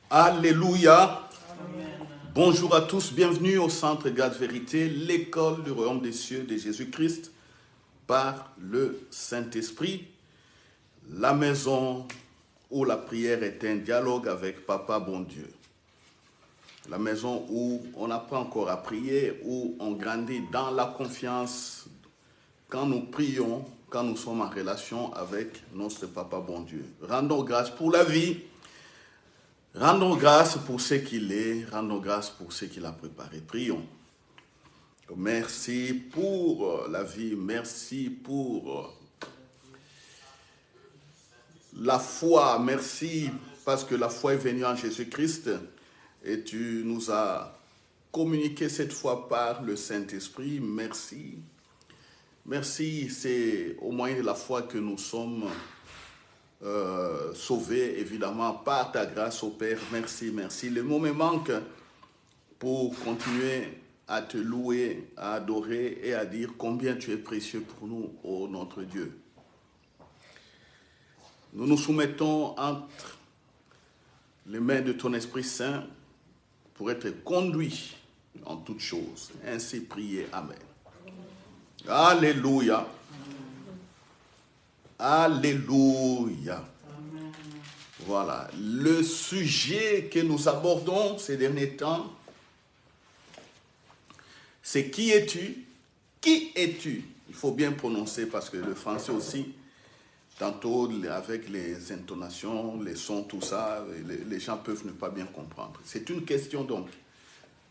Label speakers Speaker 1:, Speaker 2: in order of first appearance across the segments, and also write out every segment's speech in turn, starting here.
Speaker 1: Alléluia.
Speaker 2: Amen.
Speaker 1: Bonjour à tous, bienvenue au Centre Grâce Vérité, l'école du royaume des cieux de Jésus-Christ par le Saint-Esprit, la maison où la prière est un dialogue avec Papa bon Dieu. La maison où on apprend encore à prier, où on grandit dans la confiance quand nous prions, quand nous sommes en relation avec notre Papa bon Dieu. Rendons grâce pour la vie. Rendons grâce pour ce qu'il est, rendons grâce pour ce qu'il a préparé. Prions. Merci pour la vie, merci pour la foi, merci parce que la foi est venue en Jésus-Christ et tu nous as communiqué cette foi par le Saint-Esprit. Merci. Merci, c'est au moyen de la foi que nous sommes sauvé évidemment par ta grâce au Père. Merci, merci. Le mot me manque pour continuer à te louer, à adorer et à dire combien tu es précieux pour nous, ô notre Dieu. Nous nous soumettons entre les mains de ton Esprit Saint pour être conduits en toutes choses. Ainsi prier. Amen. Alléluia. Alléluia.
Speaker 2: Amen.
Speaker 1: Voilà. Le sujet que nous abordons ces derniers temps, c'est qui es-tu? Qui es-tu? Il faut bien prononcer parce que le français aussi, tantôt avec les intonations, les sons, tout ça, les gens peuvent ne pas bien comprendre. C'est une question donc.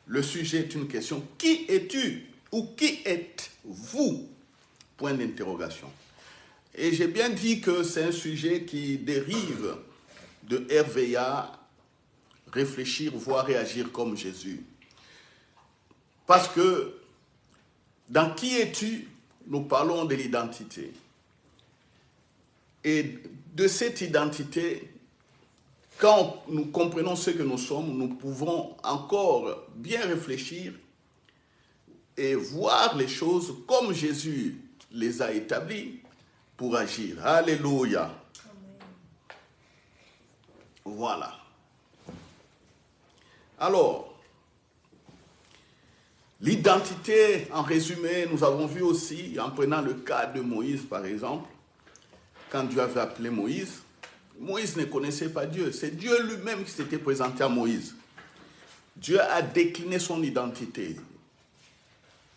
Speaker 1: Le sujet est une question. Qui es-tu? Ou qui êtes-vous? Point d'interrogation. Et j'ai bien dit que c'est un sujet qui dérive de RVA, réfléchir, voir et agir comme Jésus. Parce que dans qui es-tu, nous parlons de l'identité. Et de cette identité, quand nous comprenons ce que nous sommes, nous pouvons encore bien réfléchir et voir les choses comme Jésus les a établies pour agir. Alléluia.
Speaker 2: Amen.
Speaker 1: Voilà. Alors, l'identité, en résumé, nous avons vu aussi, en prenant le cas de Moïse, par exemple, quand Dieu avait appelé Moïse, Moïse ne connaissait pas Dieu. C'est Dieu lui-même qui s'était présenté à Moïse. Dieu a décliné son identité.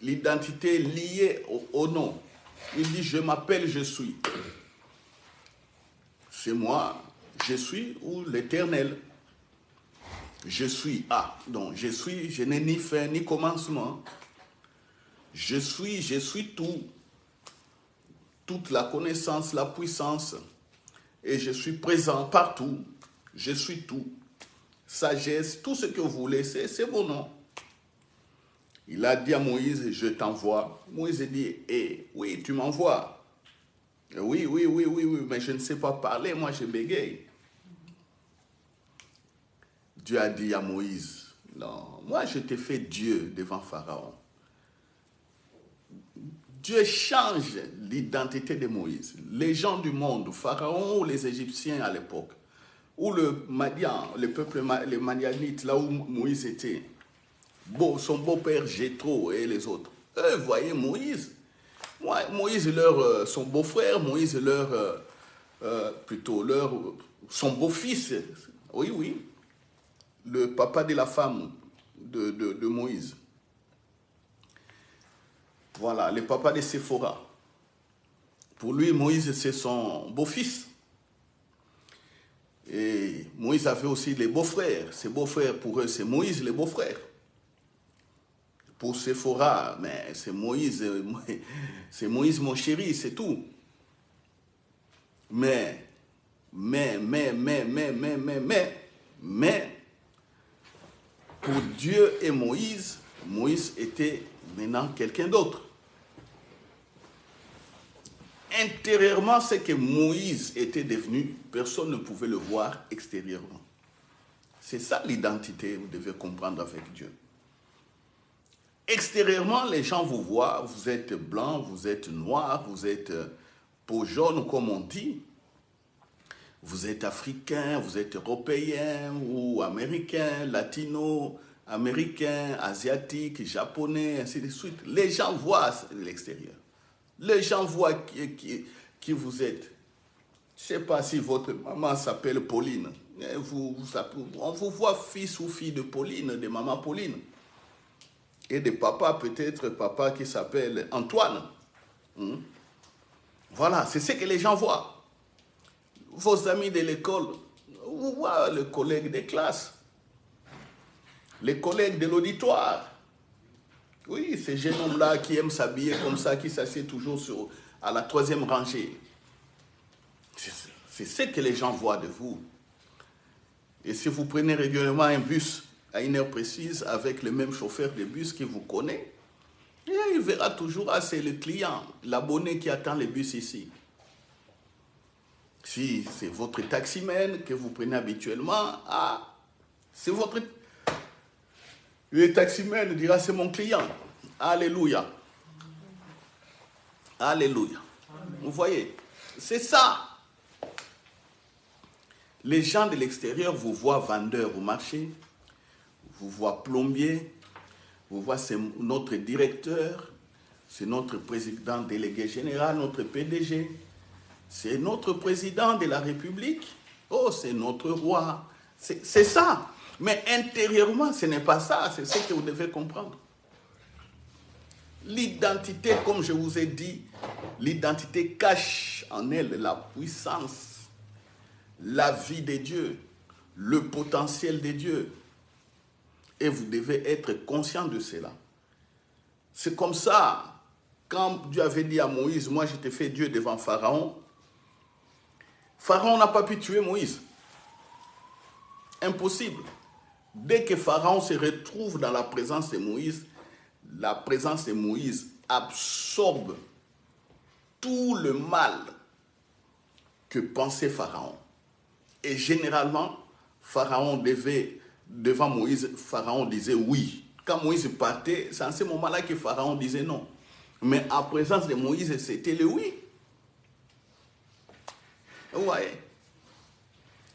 Speaker 1: L'identité liée au nom. Il dit, je m'appelle, je suis. C'est moi, je suis, ou l'Éternel. Je suis. Donc je suis, je n'ai ni fin ni commencement. Je suis tout. Toute la connaissance, la puissance. Et je suis présent partout. Je suis tout. Sagesse, tout ce que vous voulez, c'est mon nom. Il a dit à Moïse, je t'envoie. Moïse dit, oui, tu m'envoies. Oui, mais je ne sais pas parler, moi je bégaye. Dieu a dit à Moïse, non, moi je t'ai fait Dieu devant Pharaon. Dieu change l'identité de Moïse. Les gens du monde, Pharaon ou les Égyptiens à l'époque, ou le Madian, le peuple, les Madianites, là où Moïse était, son beau-père Jéthro et les autres, eux voyaient Moïse. Moïse, son beau-frère, Moïse, son beau-fils, oui, le papa de la femme de Moïse. Voilà, le papa de Séphora. Pour lui, Moïse, c'est son beau-fils. Et Moïse avait aussi les beaux-frères. Ses beaux-frères, pour eux, c'est Moïse, les beaux-frères. Pour Séphora, mais c'est Moïse mon chéri, c'est tout. Mais, pour Dieu et Moïse, Moïse était maintenant quelqu'un d'autre. Intérieurement, ce que Moïse était devenu, personne ne pouvait le voir extérieurement. C'est ça l'identité, vous devez comprendre avec Dieu. Extérieurement, les gens vous voient, vous êtes blanc, vous êtes noir, vous êtes peau jaune, comme on dit. Vous êtes africain, vous êtes européen ou américain, latino, américain, asiatique, japonais, ainsi de suite. Les gens voient l'extérieur. Les gens voient qui vous êtes. Je ne sais pas si votre maman s'appelle Pauline. On vous voit fils ou fille de Pauline, de maman Pauline. Et de papa, peut-être papa qui s'appelle Antoine. Voilà, c'est ce que les gens voient. Vos amis de l'école, vous voyez les collègues des classes, les collègues de l'auditoire. Oui, ces jeunes hommes-là qui aiment s'habiller comme ça, qui s'assiedent toujours à la 3e rangée. C'est ce que les gens voient de vous. Et si vous prenez régulièrement un bus à une heure précise avec le même chauffeur de bus qui vous connaît, il verra toujours, ah, c'est le client, l'abonné qui attend le bus ici. Si c'est votre taximène que vous prenez habituellement, ah, c'est votre... Le taximène dira, c'est mon client. Alléluia. Alléluia. Vous voyez, c'est ça. Les gens de l'extérieur vous voient vendeur au marché, vous voient plombier, vous voient c'est notre directeur, c'est notre président délégué général, notre PDG, c'est notre président de la République, oh c'est notre roi, c'est ça. Mais intérieurement, ce n'est pas ça, c'est ce que vous devez comprendre. L'identité, comme je vous ai dit, l'identité cache en elle la puissance, la vie de Dieu, le potentiel de Dieu. Et vous devez être conscient de cela. C'est comme ça, quand Dieu avait dit à Moïse, moi je t'ai fait Dieu devant Pharaon, Pharaon n'a pas pu tuer Moïse. Impossible. Dès que Pharaon se retrouve dans la présence de Moïse, la présence de Moïse absorbe tout le mal que pensait Pharaon. Et généralement, Pharaon devant Moïse, Pharaon disait oui. Quand Moïse partait, c'est en ce moment-là que Pharaon disait non. Mais en présence de Moïse, c'était le oui. Vous voyez?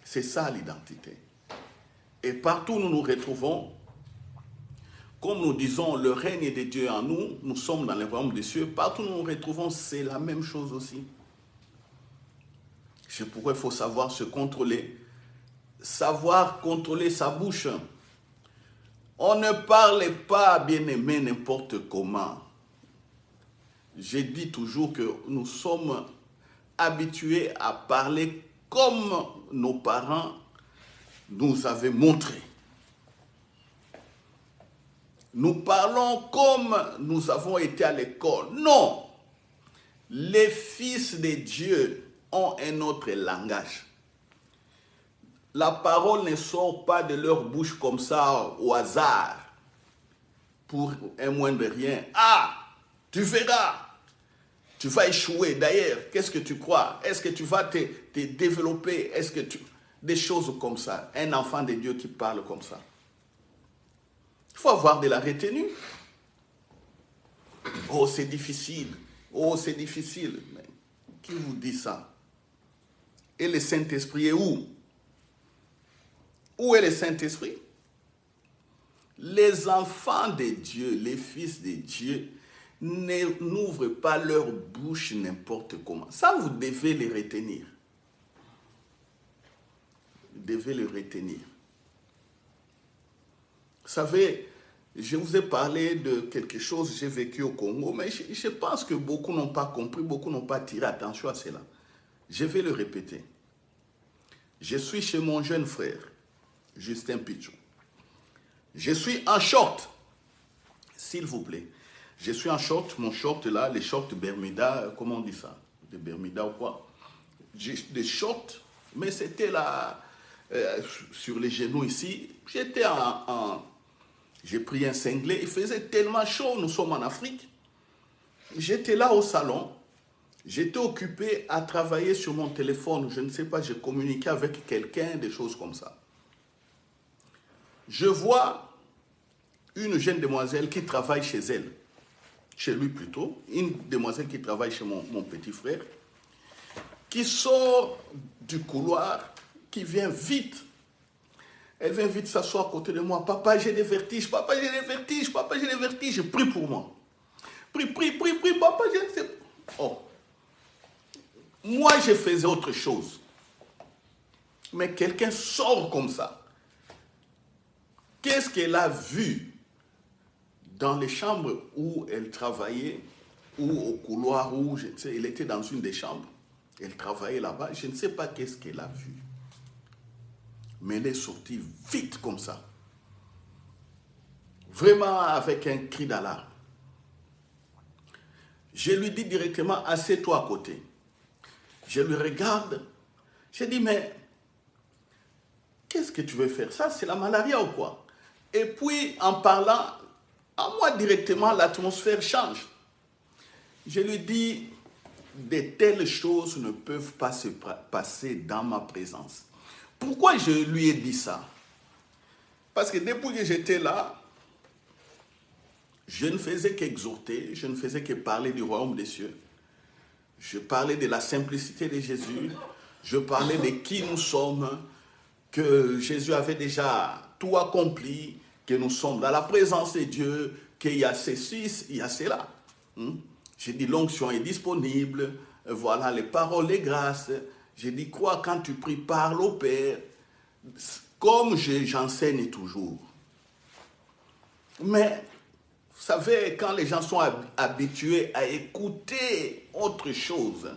Speaker 1: C'est ça l'identité. Et partout où nous nous retrouvons, comme nous disons, le règne de Dieu en nous, nous sommes dans le royaume des cieux, partout où nous nous retrouvons, c'est la même chose aussi. C'est pourquoi il faut savoir se contrôler, savoir contrôler sa bouche. On ne parle pas, bien-aimé, n'importe comment. Je dis toujours que nous sommes habitués à parler comme nos parents nous avaient montré. Nous parlons comme nous avons été à l'école. Non! Les fils de Dieu ont un autre langage. La parole ne sort pas de leur bouche comme ça au hasard pour un moindre rien. Ah, tu verras, tu vas échouer. D'ailleurs, qu'est-ce que tu crois? Est-ce que tu vas te développer? Est-ce que tu... Des choses comme ça. Un enfant de Dieu qui parle comme ça. Il faut avoir de la retenue. Oh, c'est difficile. Oh, c'est difficile. Mais qui vous dit ça? Et le Saint-Esprit est où? Où est le Saint-Esprit? Les enfants de Dieu, les fils de Dieu, n'ouvrent pas leur bouche n'importe comment. Ça, vous devez les retenir. Vous devez les retenir. Vous savez, je vous ai parlé de quelque chose que j'ai vécu au Congo, mais je pense que beaucoup n'ont pas compris, beaucoup n'ont pas tiré attention à cela. Je vais le répéter. Je suis chez mon jeune frère, Justin Pichou. Je suis en short, s'il vous plaît. Je suis en short, mon short là, les shorts Bermuda, comment on dit ça? Des Bermuda ou quoi? Des shorts, mais c'était là, sur les genoux ici. J'étais j'ai pris un cinglet, il faisait tellement chaud, nous sommes en Afrique. J'étais là au salon, j'étais occupé à travailler sur mon téléphone, je ne sais pas, je communiquais avec quelqu'un, des choses comme ça. Je vois une jeune demoiselle qui travaille chez elle, chez lui plutôt, une demoiselle qui travaille chez mon petit frère, qui sort du couloir, qui vient vite. Elle vient vite s'asseoir à côté de moi. Papa, j'ai des vertiges, papa, j'ai des vertiges, papa, j'ai des vertiges. Prie pour moi. Prie, papa, j'ai... Oh. Moi, je faisais autre chose. Mais quelqu'un sort comme ça. Qu'est-ce qu'elle a vu dans les chambres où elle travaillait, ou au couloir où, je sais, elle était dans une des chambres. Elle travaillait là-bas. Je ne sais pas qu'est-ce qu'elle a vu. Mais elle est sortie vite comme ça. Vraiment avec un cri d'alarme. Je lui dis directement, assieds-toi à côté. Je lui regarde. Je dis, mais qu'est-ce que tu veux faire? Ça, c'est la malaria ou quoi? Et puis, en parlant, à moi directement, l'atmosphère change. Je lui dis, de telles choses ne peuvent pas se passer dans ma présence. Pourquoi je lui ai dit ça? Parce que depuis que j'étais là, je ne faisais qu'exhorter, je ne faisais que parler du royaume des cieux. Je parlais de la simplicité de Jésus, je parlais de qui nous sommes, que Jésus avait déjà tout accompli, que nous sommes dans la présence de Dieu, qu'il y a ceci, il y a cela. J'ai dit l'onction est disponible, voilà les paroles, les grâces. J'ai dit crois quand tu pries, parle au Père, comme j'enseigne toujours. Mais vous savez, quand les gens sont habitués à écouter autre chose,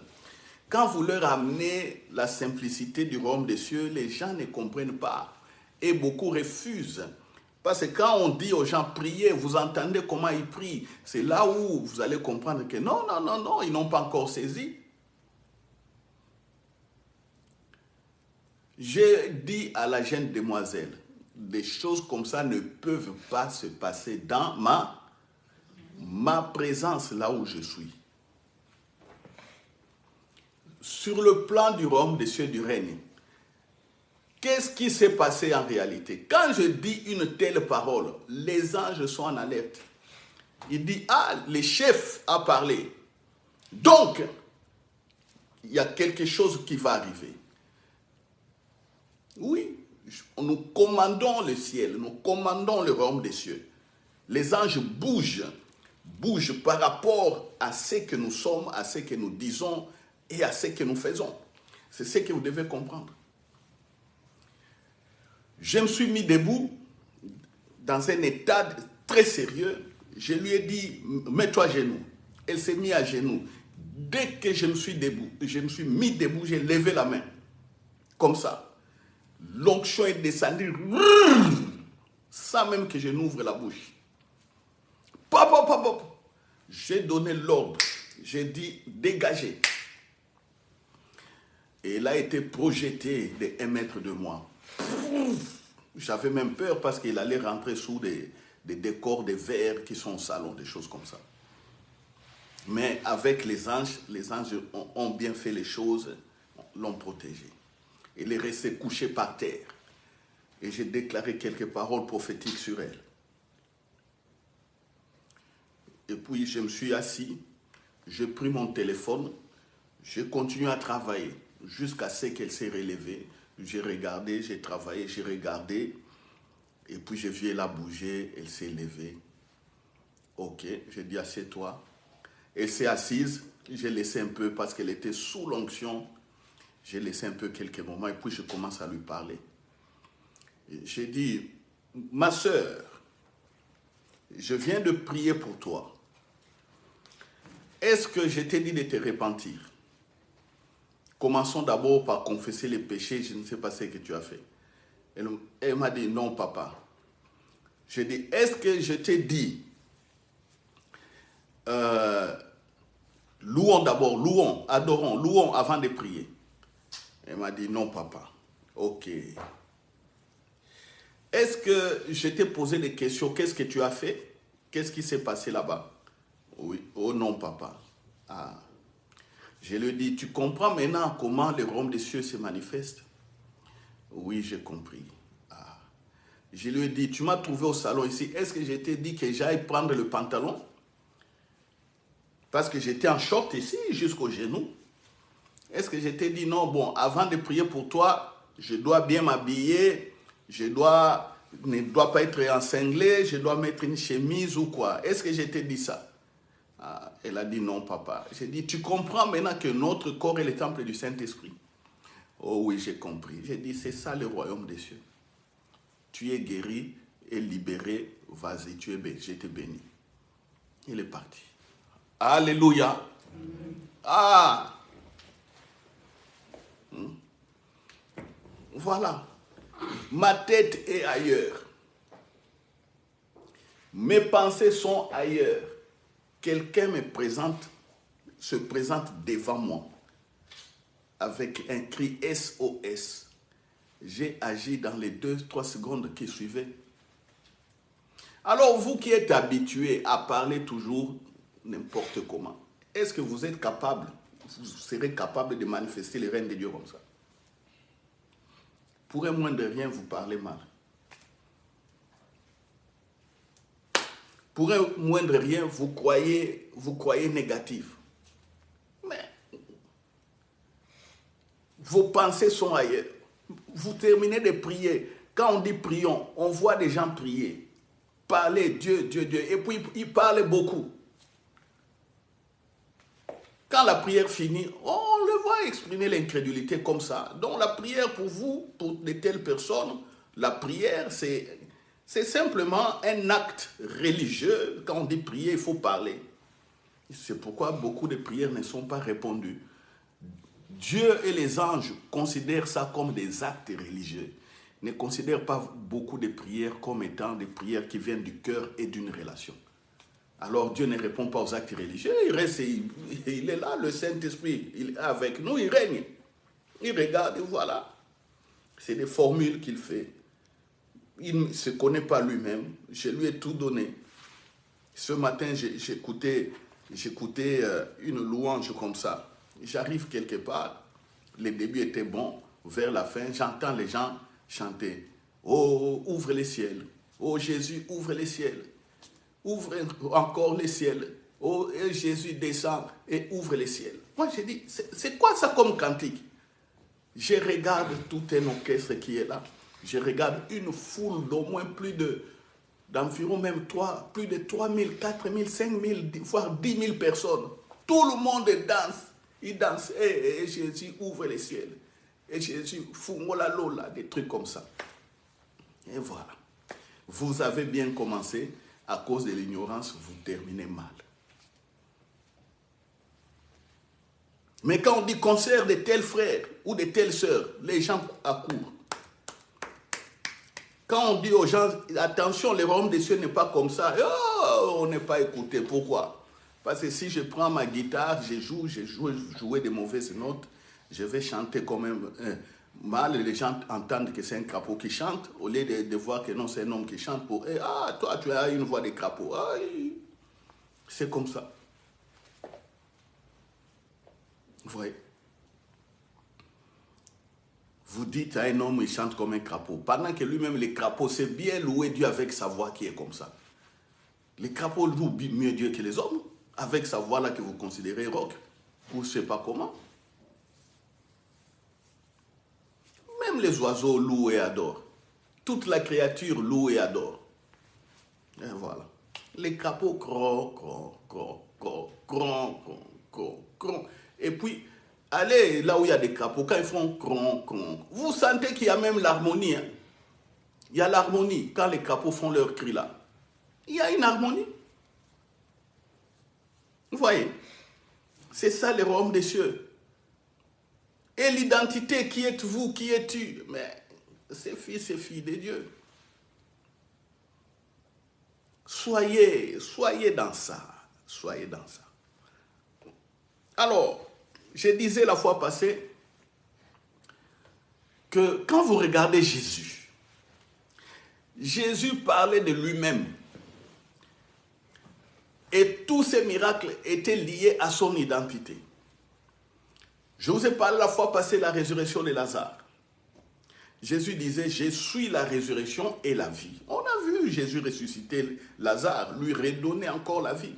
Speaker 1: quand vous leur amenez la simplicité du royaume des cieux, les gens ne comprennent pas et beaucoup refusent. Parce que quand on dit aux gens priez, vous entendez comment ils prient. C'est là où vous allez comprendre que non, ils n'ont pas encore saisi. J'ai dit à la jeune demoiselle, des choses comme ça ne peuvent pas se passer dans ma présence là où je suis. Sur le plan du royaume des cieux du règne, qu'est-ce qui s'est passé en réalité? Quand je dis une telle parole, les anges sont en alerte. Il dit, ah, le chef a parlé. Donc, il y a quelque chose qui va arriver. Oui, nous commandons le ciel, nous commandons le royaume des cieux. Les anges bougent par rapport à ce que nous sommes, à ce que nous disons et à ce que nous faisons. C'est ce que vous devez comprendre. Je me suis mis debout dans un état très sérieux. Je lui ai dit, mets-toi à genoux. Elle s'est mise à genoux. Dès que je me suis mis debout, j'ai levé la main. Comme ça. L'onction est descendue sans même que je n'ouvre la bouche. Pop. J'ai donné l'ordre. J'ai dit, dégagez. Et elle a été projetée de 1 mètre de moi. J'avais même peur parce qu'il allait rentrer sous des décors, des verres qui sont au salon, des choses comme ça. Mais avec les anges ont bien fait les choses, l'ont protégé. Elle est restée couchée par terre. Et j'ai déclaré quelques paroles prophétiques sur elle. Et puis je me suis assis, j'ai pris mon téléphone, j'ai continué à travailler jusqu'à ce qu'elle s'est relevée. J'ai regardé, j'ai travaillé, j'ai regardé. Et puis j'ai vu elle a bougé, elle s'est levée. Ok, j'ai dit assieds-toi. Elle s'est assise, j'ai laissé un peu parce qu'elle était sous l'onction. J'ai laissé un peu quelques moments et puis je commence à lui parler. J'ai dit, ma sœur, je viens de prier pour toi. Est-ce que je t'ai dit de te repentir? Commençons d'abord par confesser les péchés, je ne sais pas ce que tu as fait. Elle m'a dit, non papa. J'ai dit, est-ce que je t'ai dit, louons d'abord, louons, adorons, louons avant de prier? Elle m'a dit, non papa. Ok. Est-ce que je t'ai posé des questions, qu'est-ce que tu as fait? Qu'est-ce qui s'est passé là-bas? Oui. Oh non papa. Ah. Je lui ai dit, tu comprends maintenant comment le royaume des cieux se manifeste? Oui, j'ai compris. Ah. Je lui ai dit, tu m'as trouvé au salon ici. Est-ce que je t'ai dit que j'aille prendre le pantalon? Parce que j'étais en short ici, jusqu'au genou. Est-ce que je t'ai dit non, bon, avant de prier pour toi, je dois bien m'habiller, ne dois pas être encinglé, je dois mettre une chemise ou quoi? Est-ce que je t'ai dit ça? Ah, elle a dit non, papa. J'ai dit, tu comprends maintenant que notre corps est le temple du Saint-Esprit? Oh oui, j'ai compris. J'ai dit, c'est ça le royaume des cieux. Tu es guéri et libéré, vas-y, tu es béni, je te bénis. Il est parti. Alléluia. Ah! Voilà. Ma tête est ailleurs. Mes pensées sont ailleurs. Quelqu'un se présente devant moi avec un cri SOS. J'ai agi dans les 2-3 secondes qui suivaient. Alors vous qui êtes habitués à parler toujours n'importe comment, est-ce que vous êtes capable, vous serez capable de manifester les règnes de Dieu comme ça? Pour un moins de rien, vous parlez mal. Pour un moindre rien, vous croyez négatif. Mais vos pensées sont ailleurs. Vous terminez de prier. Quand on dit prions, on voit des gens prier. Parler, Dieu, Dieu, Dieu. Et puis, ils parlent beaucoup. Quand la prière finit, on le voit exprimer l'incrédulité comme ça. Donc la prière pour vous, pour de telles personnes, la prière, c'est simplement un acte religieux. Quand on dit prier, il faut parler. C'est pourquoi beaucoup de prières ne sont pas répondues. Dieu et les anges considèrent ça comme des actes religieux. Ne considèrent pas beaucoup de prières comme étant des prières qui viennent du cœur et d'une relation. Alors Dieu ne répond pas aux actes religieux, il est là, le Saint-Esprit, il est avec nous, il règne. Il regarde et voilà. C'est des formules qu'il fait. Il ne se connaît pas lui-même, je lui ai tout donné. Ce matin, j'écoutais une louange comme ça. J'arrive quelque part, le début était bon, vers la fin, j'entends les gens chanter. Oh, ouvre les ciels. Oh Jésus, ouvre les ciels. Ouvre encore les ciels. Oh, et Jésus descend et ouvre les ciels. Moi, j'ai dit, c'est quoi ça comme cantique? Je regarde tout un orchestre qui est là. Je regarde une foule d'au moins d'environ même plus de 3 000, 4 000, 5 000, voire 10 000 personnes. Tout le monde danse. Il danse. Et Jésus ouvre les ciels. Et Jésus fungola lola, des trucs comme ça. Et voilà. Vous avez bien commencé. À cause de l'ignorance, vous terminez mal. Mais quand on dit concert de tels frères ou de telles sœurs, les gens accourent. Quand on dit aux gens, attention, le royaume des cieux n'est pas comme ça, oh, on n'est pas écouté. Pourquoi? Parce que si je prends ma guitare, je joue des mauvaises notes, je vais chanter quand même mal, les gens entendent que c'est un crapaud qui chante, au lieu de voir que non, c'est un homme qui chante pour eux. Ah, toi, tu as une voix de crapaud. Ah, c'est comme ça. Vous voyez? Vous dites à un homme, il chante comme un crapaud. Pendant que lui-même, les crapauds, c'est bien louer Dieu avec sa voix qui est comme ça. Les crapauds louent mieux Dieu que les hommes, avec sa voix-là que vous considérez rock, ou je ne sais pas comment. Même les oiseaux louent et adorent. Toute la créature loue et adore. Et voilà. Les crapauds cron, cron, cron, cron, cron, cron, cron, cron. Et puis, allez là où il y a des crapauds, quand ils font cron, cron, vous sentez qu'il y a même l'harmonie. Hein? Il y a l'harmonie quand les crapauds font leur cri là. Il y a une harmonie. Vous voyez? C'est ça le royaume des cieux. Et l'identité, qui êtes-vous, qui es-tu? Mais c'est fils et filles de Dieu. Soyez dans ça. Soyez dans ça. Alors, je disais la fois passée que quand vous regardez Jésus, Jésus parlait de lui-même. Et tous ces miracles étaient liés à son identité. Je vous ai parlé la fois passée de la résurrection de Lazare. Jésus disait, je suis la résurrection et la vie. On a vu Jésus ressusciter Lazare, lui redonner encore la vie.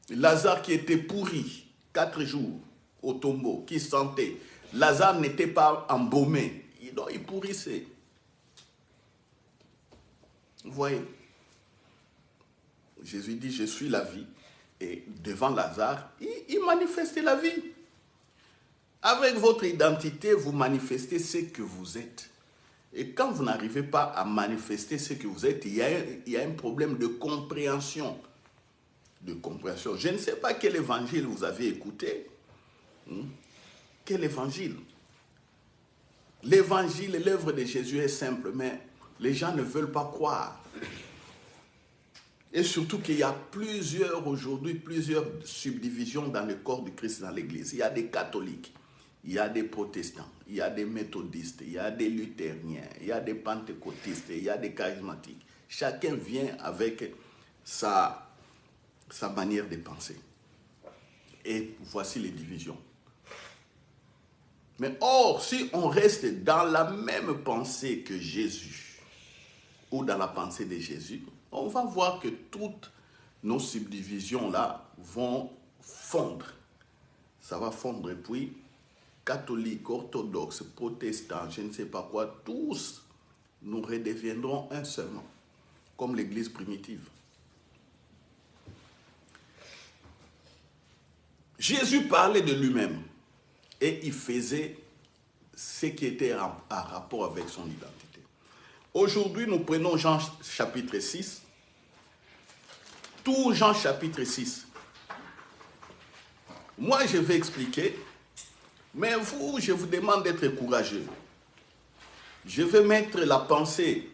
Speaker 1: Lazare qui était pourri, 4 jours au tombeau, qui sentait. Lazare n'était pas embaumé. Il pourrissait. Vous voyez? Jésus dit, je suis la vie. Et devant Lazare, il manifestait la vie. Avec votre identité, vous manifestez ce que vous êtes. Et quand vous n'arrivez pas à manifester ce que vous êtes, il y a un problème de compréhension. Je ne sais pas quel évangile vous avez écouté. Quel évangile? L'évangile, l'œuvre de Jésus est simple, mais les gens ne veulent pas croire. Et surtout qu'il y a aujourd'hui plusieurs subdivisions dans le corps du Christ dans l'Église. Il y a des catholiques, il y a des protestants, il y a des méthodistes, il y a des luthériens, il y a des pentecôtistes, il y a des charismatiques. Chacun vient avec sa manière de penser. Et voici les divisions. Mais or, si on reste dans la même pensée que Jésus, ou dans la pensée de Jésus, on va voir que toutes nos subdivisions-là vont fondre. Ça va fondre. Et puis, catholiques, orthodoxes, protestants, je ne sais pas quoi, tous, nous redeviendrons un seulement, comme l'Église primitive. Jésus parlait de lui-même et il faisait ce qui était en rapport avec son identité. Aujourd'hui, nous prenons Jean chapitre 6. Tout Jean chapitre 6. Moi, je vais expliquer, mais vous, je vous demande d'être courageux. Je vais mettre la pensée,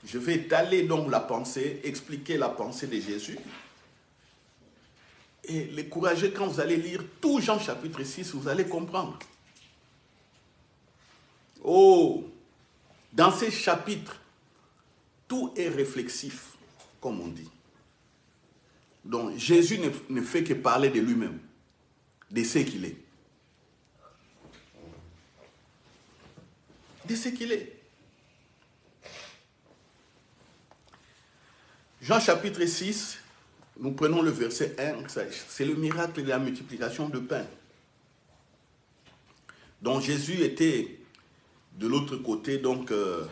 Speaker 1: je vais étaler donc la pensée, expliquer la pensée de Jésus. Et les courageux, quand vous allez lire tout Jean chapitre 6, vous allez comprendre. Oh, dans ces chapitres, tout est réflexif, comme on dit. Donc, Jésus ne fait que parler de lui-même, de ce qu'il est. De ce qu'il est. Jean chapitre 6, nous prenons le verset 1, c'est le miracle de la multiplication de pain. Donc Jésus était de l'autre côté donc, de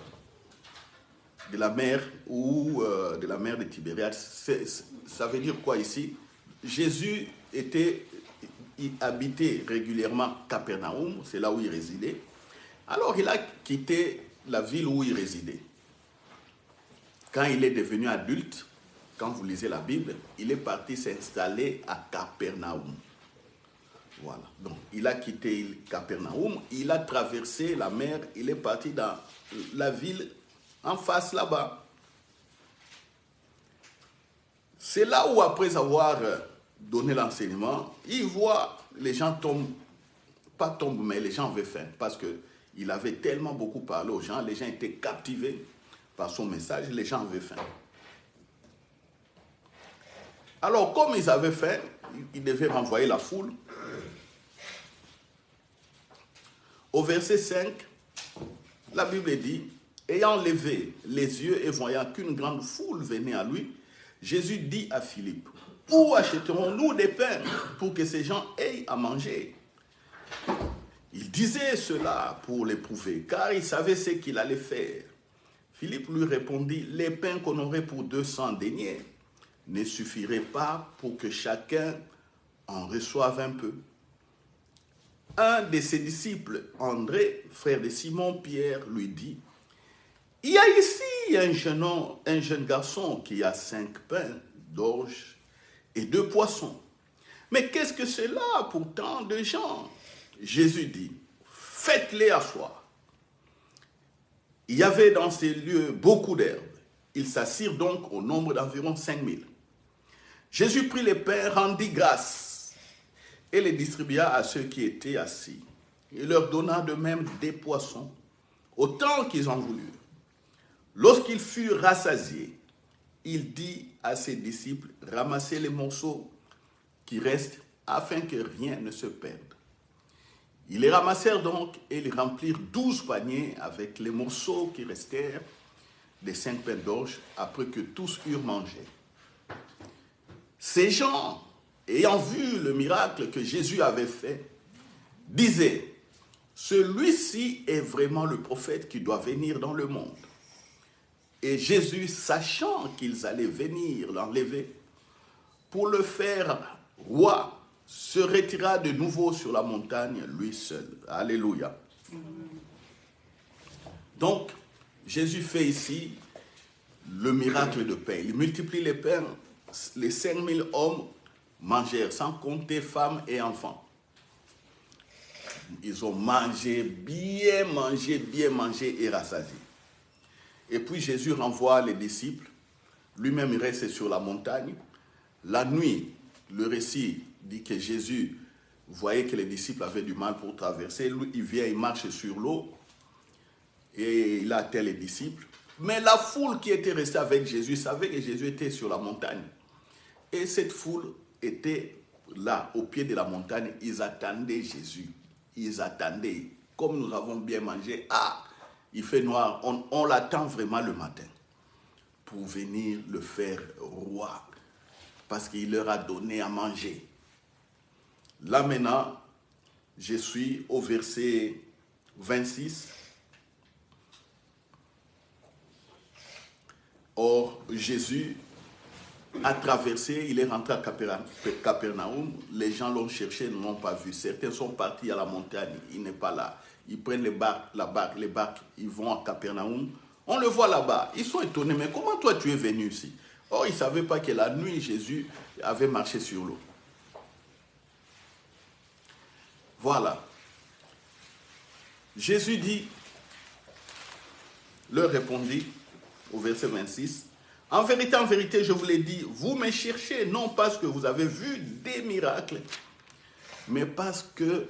Speaker 1: la mer ou de la mer de Tibériade. Ça veut dire quoi ici? Jésus il habitait régulièrement Capernaum, c'est là où il résidait. Alors il a quitté la ville où il résidait. Quand il est devenu adulte, quand vous lisez la Bible, il est parti s'installer à Capernaum. Voilà. Donc, il a quitté Capernaum, il a traversé la mer, il est parti dans la ville en face là-bas. C'est là où, après avoir donné l'enseignement, il voit les gens tombent, mais les gens avaient faim, parce qu'il avait tellement beaucoup parlé aux gens, les gens étaient captivés par son message, les gens avaient faim. Alors, comme ils avaient faim, ils devaient renvoyer la foule. Au verset 5, la Bible dit, ayant levé les yeux et voyant qu'une grande foule venait à lui, Jésus dit à Philippe, où achèterons-nous des pains pour que ces gens aient à manger? Il disait cela pour l'éprouver, car il savait ce qu'il allait faire. Philippe lui répondit, les pains qu'on aurait pour 200 deniers ne suffiraient pas pour que chacun en reçoive un peu. Un de ses disciples, André, frère de Simon-Pierre, lui dit, il y a ici un jeune garçon qui a 5 pains d'orge et 2 poissons. Mais qu'est-ce que c'est là pour tant de gens? Jésus dit, faites-les asseoir. Il y avait dans ces lieux beaucoup d'herbes. Ils s'assirent donc au nombre d'environ 5000. Jésus prit les pains, rendit grâce et les distribua à ceux qui étaient assis. Il leur donna de même des poissons, autant qu'ils en voulurent. Lorsqu'ils furent rassasiés, il dit à ses disciples, ramassez les morceaux qui restent afin que rien ne se perde. Ils les ramassèrent donc et ils remplirent 12 paniers avec les morceaux qui restèrent des 5 pains d'orge après que tous eurent mangé. Ces gens ayant vu le miracle que Jésus avait fait, disait, celui-ci est vraiment le prophète qui doit venir dans le monde. Et Jésus, sachant qu'ils allaient venir l'enlever, pour le faire roi, se retira de nouveau sur la montagne, lui seul. Alléluia. Donc, Jésus fait ici le miracle de pain. Il multiplie les pains, les 5000 hommes mangèrent, sans compter femmes et enfants. Ils ont mangé et rassasié. Et puis Jésus renvoie les disciples. Lui-même, il reste sur la montagne. La nuit, le récit dit que Jésus voyait que les disciples avaient du mal pour traverser. Lui, il vient, il marche sur l'eau et il atteint les disciples. Mais la foule qui était restée avec Jésus savait que Jésus était sur la montagne. Et cette foule était là, au pied de la montagne. Ils attendaient Jésus. Ils attendaient. Comme nous avons bien mangé, il fait noir. On l'attend vraiment le matin pour venir le faire roi. Parce qu'il leur a donné à manger. Là maintenant, je suis au verset 26. Or, Jésus a traversé, il est rentré à Capernaum. Les gens l'ont cherché, ne l'ont pas vu. Certains sont partis à la montagne, il n'est pas là. Ils prennent les barques, ils vont à Capernaum. On le voit là-bas. Ils sont étonnés, mais comment toi tu es venu ici? Or, ils ne savaient pas que la nuit, Jésus avait marché sur l'eau. Voilà. Jésus dit, leur répondit, au verset 26, en vérité, je vous l'ai dit, vous me cherchez non parce que vous avez vu des miracles, mais parce que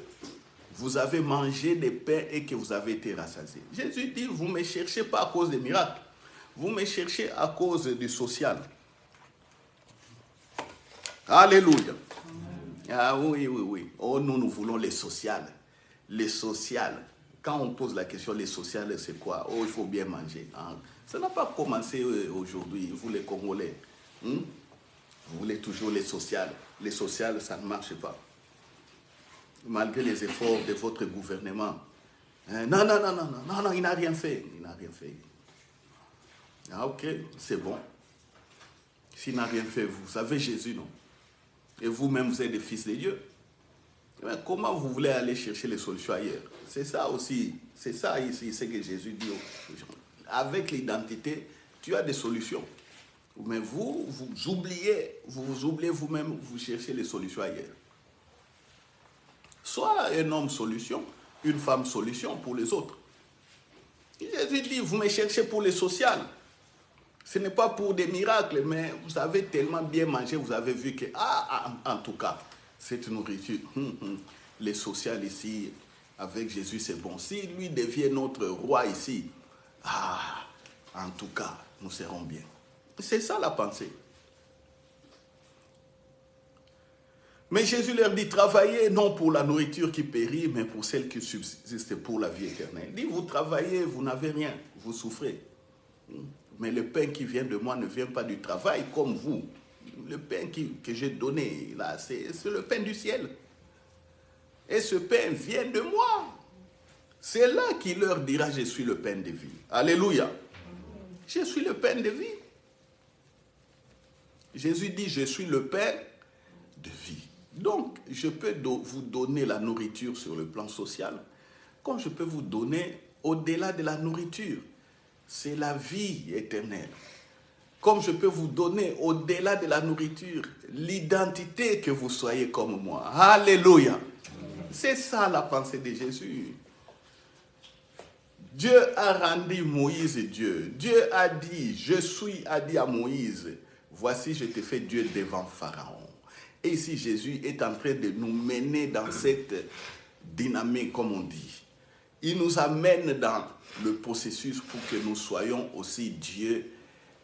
Speaker 1: vous avez mangé des pains et que vous avez été rassasiés. Jésus dit, vous ne me cherchez pas à cause des miracles, vous me cherchez à cause du social. Alléluia. Ah oui. Oh, nous voulons les sociales. Les sociales. Quand on pose la question, les sociales, c'est quoi? Oh, il faut bien manger. Hein? Ça n'a pas commencé aujourd'hui, vous les Congolais. Vous voulez toujours les sociales. Les sociales, ça ne marche pas. Malgré les efforts de votre gouvernement. Non, il n'a rien fait. Ah, ok, c'est bon. S'il n'a rien fait, vous savez Jésus, non? Et vous-même, vous êtes des fils de Dieu. Mais comment vous voulez aller chercher les solutions ailleurs? C'est ça aussi, c'est ça ici, c'est que Jésus dit aux gens. Avec l'identité, tu as des solutions. Mais vous oubliez vous-même, vous cherchez les solutions ailleurs. Soit un homme solution, une femme solution pour les autres. Jésus dit, vous me cherchez pour les sociales. Ce n'est pas pour des miracles, mais vous avez tellement bien mangé, vous avez vu que, en tout cas, cette nourriture, les sociales ici, avec Jésus, c'est bon. Si lui devient notre roi ici, en tout cas, nous serons bien. C'est ça la pensée. Mais Jésus leur dit, travaillez non pour la nourriture qui périt, mais pour celle qui subsiste pour la vie éternelle. Il dit, vous travaillez, vous n'avez rien, vous souffrez. Mais le pain qui vient de moi ne vient pas du travail comme vous. Le pain que j'ai donné, là, c'est le pain du ciel. Et ce pain vient de moi. C'est là qu'il leur dira, je suis le pain de vie. Alléluia. Je suis le pain de vie. Jésus dit, je suis le pain de vie. Donc, je peux vous donner la nourriture sur le plan social, comme je peux vous donner au-delà de la nourriture. C'est la vie éternelle. Comme je peux vous donner au-delà de la nourriture, l'identité que vous soyez comme moi. Alléluia. C'est ça la pensée de Jésus. Dieu a rendu Moïse Dieu. Dieu a dit, a dit à Moïse, voici je te fais Dieu devant Pharaon. Et ici Jésus est en train de nous mener dans cette dynamique, comme on dit. Il nous amène dans le processus pour que nous soyons aussi Dieu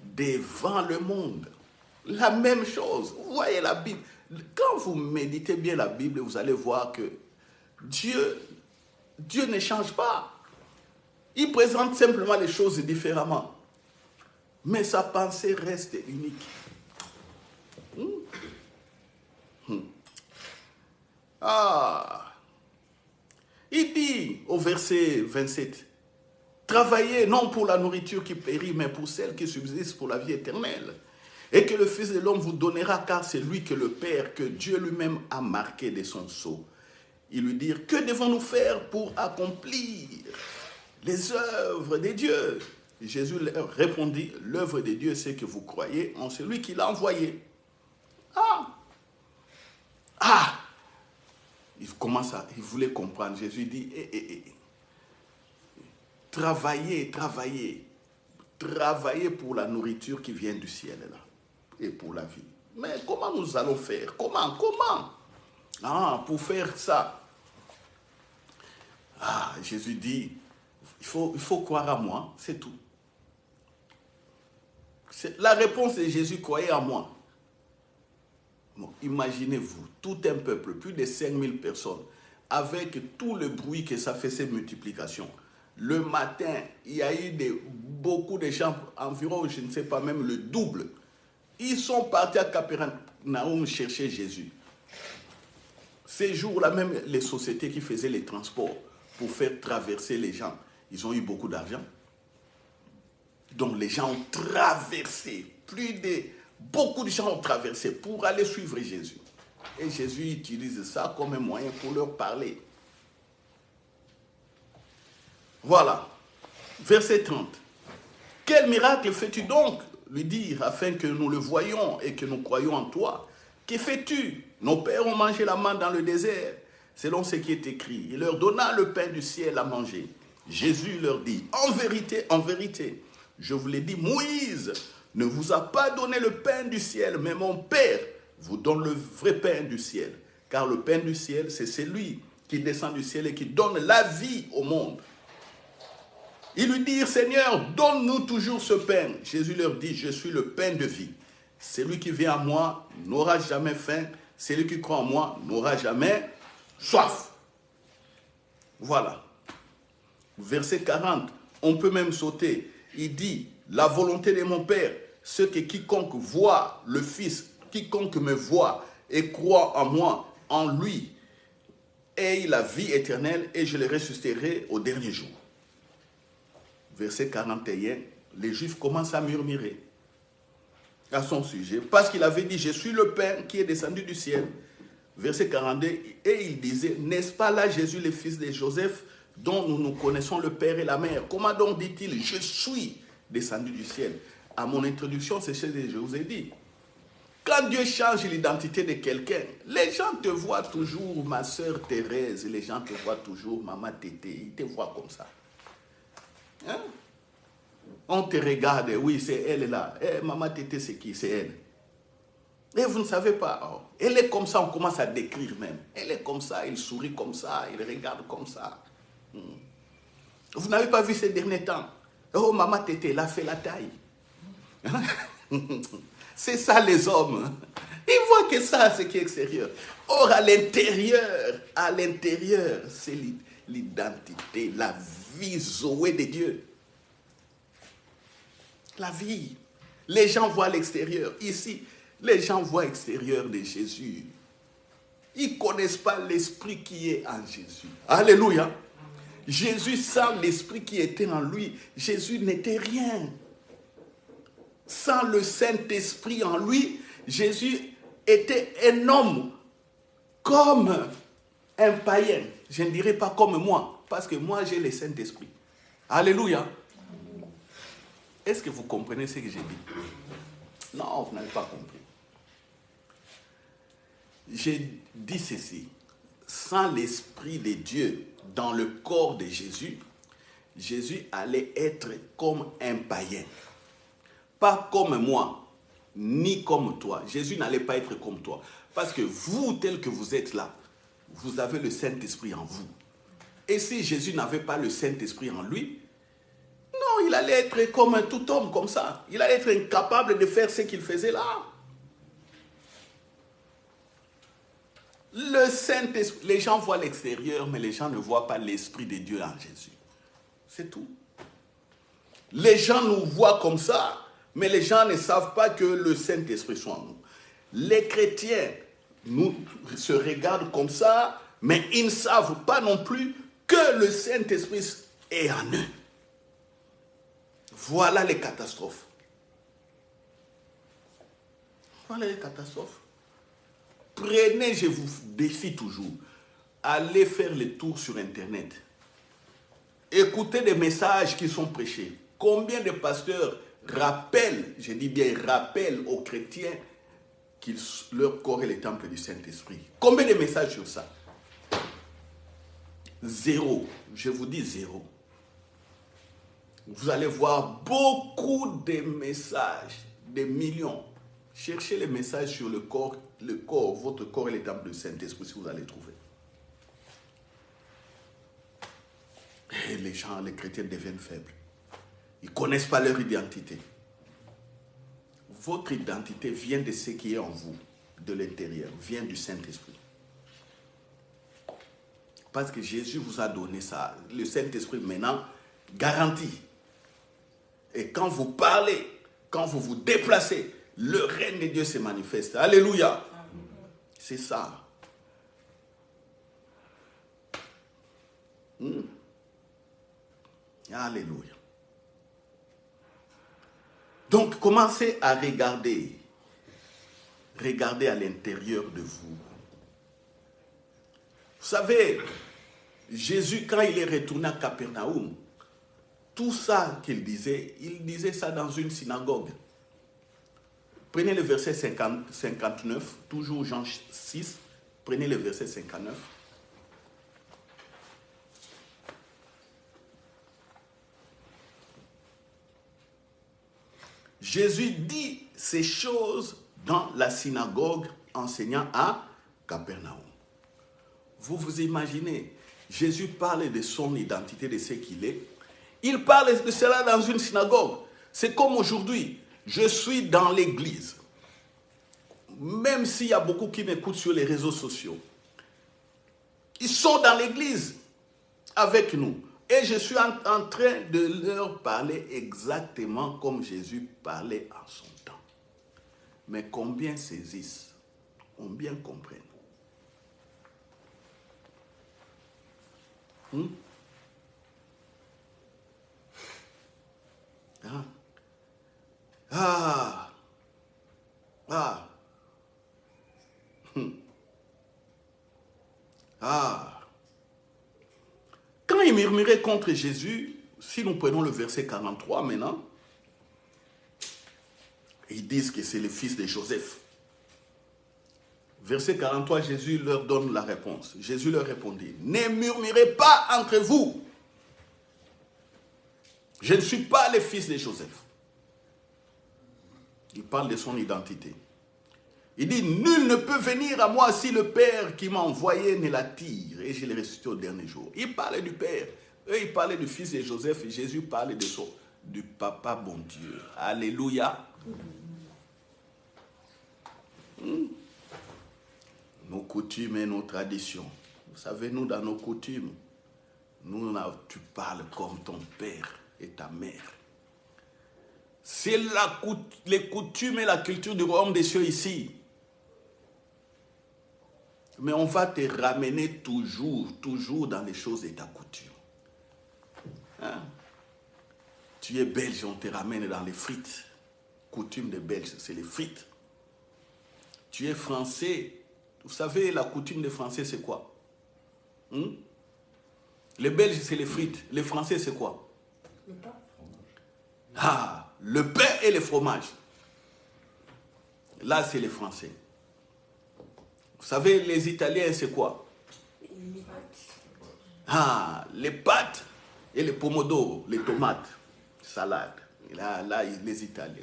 Speaker 1: devant le monde. La même chose. Vous voyez la Bible. Quand vous méditez bien la Bible, vous allez voir que Dieu ne change pas. Il présente simplement les choses différemment. Mais sa pensée reste unique. Ah, il dit au verset 27, travaillez non pour la nourriture qui périt, mais pour celle qui subsiste pour la vie éternelle. Et que le Fils de l'homme vous donnera, car c'est lui que le Père, que Dieu lui-même a marqué de son sceau. Ils lui dirent, que devons-nous faire pour accomplir les œuvres de Dieu? Jésus leur répondit, l'œuvre de Dieu, c'est que vous croyez en celui qui l'a envoyé. Il voulait comprendre. Jésus dit, travaillez pour la nourriture qui vient du ciel là, et pour la vie. Mais comment nous allons faire? Comment? Pour faire ça. Jésus dit, il faut croire à moi, c'est tout. La réponse de Jésus, croyez en moi. Bon, imaginez-vous, tout un peuple, plus de 5000 personnes, avec tout le bruit que ça fait, ces multiplications. Le matin, il y a eu beaucoup de gens, environ, je ne sais pas, même le double. Ils sont partis à Capernaum chercher Jésus. Ces jours-là, même les sociétés qui faisaient les transports pour faire traverser les gens, ils ont eu beaucoup d'argent. Donc les gens ont traversé, beaucoup de gens ont traversé pour aller suivre Jésus. Et Jésus utilise ça comme un moyen pour leur parler. Voilà. Verset 30. Quel miracle fais-tu donc, lui dire, afin que nous le voyions et que nous croyions en toi? Que fais-tu? Nos pères ont mangé la manne dans le désert, selon ce qui est écrit. Il leur donna le pain du ciel à manger. Jésus leur dit, en vérité, je vous l'ai dit, Moïse ne vous a pas donné le pain du ciel, mais mon Père vous donne le vrai pain du ciel. Car le pain du ciel, c'est celui qui descend du ciel et qui donne la vie au monde. Ils lui dirent, Seigneur, donne-nous toujours ce pain. Jésus leur dit, je suis le pain de vie. Celui qui vient à moi n'aura jamais faim. Celui qui croit en moi n'aura jamais soif. Voilà. Verset 40, on peut même sauter. Il dit, la volonté de mon Père, c'est que quiconque voit le Fils, quiconque me voit et croit en moi, en lui, ait la vie éternelle et je le ressusciterai au dernier jour. Verset 41, les Juifs commencent à murmurer à son sujet, parce qu'il avait dit, je suis le pain qui est descendu du ciel. Verset 42, et il disait, n'est-ce pas là Jésus, le fils de Joseph, dont nous connaissons le père et la mère? Comment donc dit-il, je suis descendu du ciel? À mon introduction, c'est ce que je vous ai dit. Quand Dieu change l'identité de quelqu'un, les gens te voient toujours, ma soeur Thérèse, les gens te voient toujours, maman Tété, ils te voient comme ça. Hein? On te regarde, oui, c'est elle là. Maman Tété, c'est qui? C'est elle. Et vous ne savez pas. Oh, elle est comme ça, on commence à décrire même. Elle est comme ça, il sourit comme ça, il regarde comme ça. Vous n'avez pas vu ces derniers temps? Oh, maman Tété, elle a fait la taille. C'est ça les hommes. Ils voient que ça, c'est qui est extérieur. Or, à l'intérieur, c'est l'identité, la vie Zoé de Dieu. La vie. Les gens voient l'extérieur. Ici, les gens voient l'extérieur de Jésus. Ils ne connaissent pas l'esprit qui est en Jésus. Alléluia. Jésus, sans l'esprit qui était en lui, Jésus n'était rien. Sans le Saint-Esprit en lui, Jésus était un homme comme un païen. Je ne dirais pas comme moi, parce que moi j'ai le Saint-Esprit. Alléluia. Est-ce que vous comprenez ce que j'ai dit? Non, vous n'avez pas compris. J'ai dit ceci. Sans l'Esprit de Dieu dans le corps de Jésus, Jésus allait être comme un païen. Pas comme moi, ni comme toi. Jésus n'allait pas être comme toi. Parce que vous, tel que vous êtes là, vous avez le Saint-Esprit en vous. Et si Jésus n'avait pas le Saint-Esprit en lui, non, il allait être comme un tout homme, comme ça. Il allait être incapable de faire ce qu'il faisait là. Le Saint-Esprit, les gens voient l'extérieur, mais les gens ne voient pas l'Esprit de Dieu en Jésus. C'est tout. Les gens nous voient comme ça, mais les gens ne savent pas que le Saint-Esprit soit en nous. Les chrétiens nous se regardent comme ça, mais ils ne savent pas non plus que le Saint-Esprit est en eux. Voilà les catastrophes. Voilà les catastrophes. Prenez, je vous défie toujours, allez faire les tours sur Internet. Écoutez des messages qui sont prêchés. Combien de pasteurs rappellent, je dis bien rappellent aux chrétiens que leur corps est le temple du Saint-Esprit. Combien de messages sur ça? Zéro. Je vous dis zéro. Vous allez voir beaucoup de messages, des millions. Cherchez les messages sur le corps, votre corps est le temple du Saint-Esprit, si vous allez trouver. Et les gens, les chrétiens deviennent faibles. Ils ne connaissent pas leur identité. Votre identité vient de ce qui est en vous, de l'intérieur, vient du Saint-Esprit. Parce que Jésus vous a donné ça. Le Saint-Esprit maintenant garantit. Et quand vous parlez, quand vous vous déplacez, le règne de Dieu se manifeste. Alléluia. C'est ça. Alléluia. Donc, commencez à regarder. Regardez à l'intérieur de vous. Vous savez, Jésus, quand il est retourné à Capernaum, tout ça qu'il disait, il disait ça dans une synagogue. Prenez le verset 59, toujours Jean 6, prenez le verset 59. Jésus dit ces choses dans la synagogue enseignant à Capernaum. Vous vous imaginez, Jésus parle de son identité, de ce qu'il est. Il parle de cela dans une synagogue. C'est comme aujourd'hui, je suis dans l'église. Même s'il y a beaucoup qui m'écoutent sur les réseaux sociaux. Ils sont dans l'église avec nous. Et je suis en train de leur parler exactement comme Jésus parlait en son temps. Mais combien saisissent, combien comprennent? Ah. Ah. Ah. Ah. Quand ils murmuraient contre Jésus, si nous prenons le verset 43 maintenant, ils disent que c'est le fils de Joseph. Verset 43, Jésus leur donne la réponse. Jésus leur répondit, ne murmurez pas entre vous. Je ne suis pas le fils de Joseph. Il parle de son identité. Il dit, nul ne peut venir à moi si le Père qui m'a envoyé ne l'attire et je le ressuscite au dernier jour. Il parlait du Père. Eux, ils parlaient du fils de Joseph et Jésus parlait du Papa bon Dieu. Alléluia. Nos coutumes et nos traditions. Vous savez, nous, dans nos coutumes, tu parles comme ton père et ta mère. C'est les coutumes et la culture du royaume des cieux ici. Mais on va te ramener toujours dans les choses de ta coutume. Hein? Tu es belge, on te ramène dans les frites. Coutume des Belges, c'est les frites. Tu es français. Vous savez, la coutume des Français, c'est quoi? Les Belges, c'est les frites. Les Français, c'est quoi? Le pain. Ah, le pain et le fromage. Là, c'est les Français. Vous savez, les Italiens, c'est quoi? Les pâtes. Ah, les pâtes et les pomodoro, les tomates, salade. Là, les Italiens.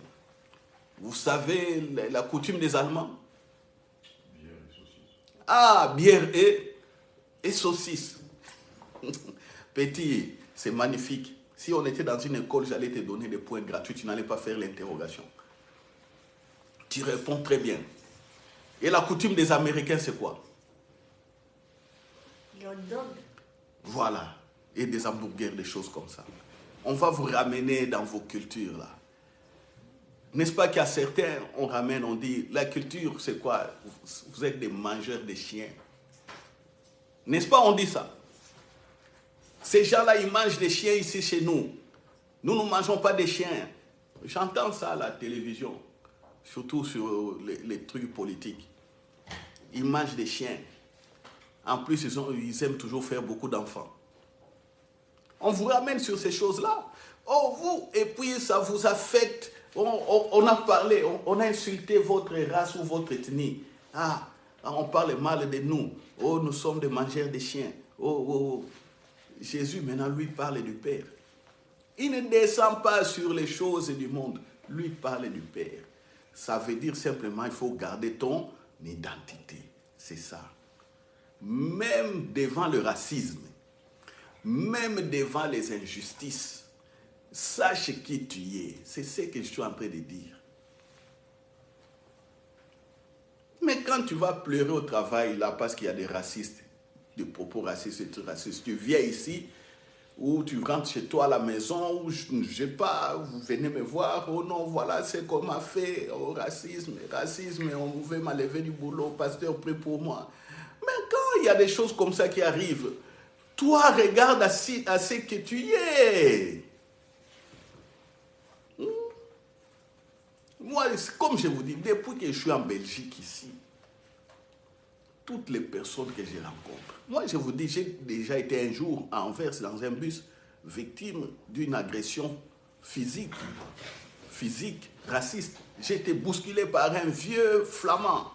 Speaker 1: Vous savez, la coutume des Allemands? Bière et saucisse. Ah, bière et saucisse. Petit, c'est magnifique. Si on était dans une école, j'allais te donner des points gratuits, tu n'allais pas faire l'interrogation. Tu réponds très bien. Et la coutume des Américains, c'est quoi? Le hot dog. Voilà. Et des hamburgers, des choses comme ça. On va vous ramener dans vos cultures, là. N'est-ce pas qu'il y a certains, on ramène, on dit, la culture, c'est quoi? Vous êtes des mangeurs de chiens. N'est-ce pas, on dit ça? Ces gens-là, ils mangent des chiens ici chez nous. Nous ne mangeons pas des chiens. J'entends ça à la télévision, surtout sur les trucs politiques. Ils mangent des chiens. En plus, ils aiment toujours faire beaucoup d'enfants. On vous ramène sur ces choses-là. Oh, vous, et puis ça vous affecte. On a parlé, on a insulté votre race ou votre ethnie. Ah, on parle mal de nous. Oh, nous sommes des mangeurs de chiens. Oh. Jésus, maintenant, lui, parle du Père. Il ne descend pas sur les choses du monde. Lui parle du Père. Ça veut dire simplement, il faut garder ton identité. C'est ça. Même devant le racisme, même devant les injustices, sache qui tu es. C'est ce que je suis en train de dire. Mais quand tu vas pleurer au travail, là, parce qu'il y a des racistes, des propos racistes et tout racistes, tu viens ici, ou tu rentres chez toi à la maison, ou je ne sais pas, vous venez me voir, oh non, voilà ce qu'on m'a fait, oh racisme, on pouvait m'enlever du boulot, pasteur, prie pour moi. Mais quand il y a des choses comme ça qui arrivent, toi, regarde à ce que tu es. Moi, comme je vous dis, depuis que je suis en Belgique ici, toutes les personnes que je rencontre, moi je vous dis, j'ai déjà été un jour à Anvers dans un bus, victime d'une agression physique, raciste. J'ai été bousculé par un vieux flamand.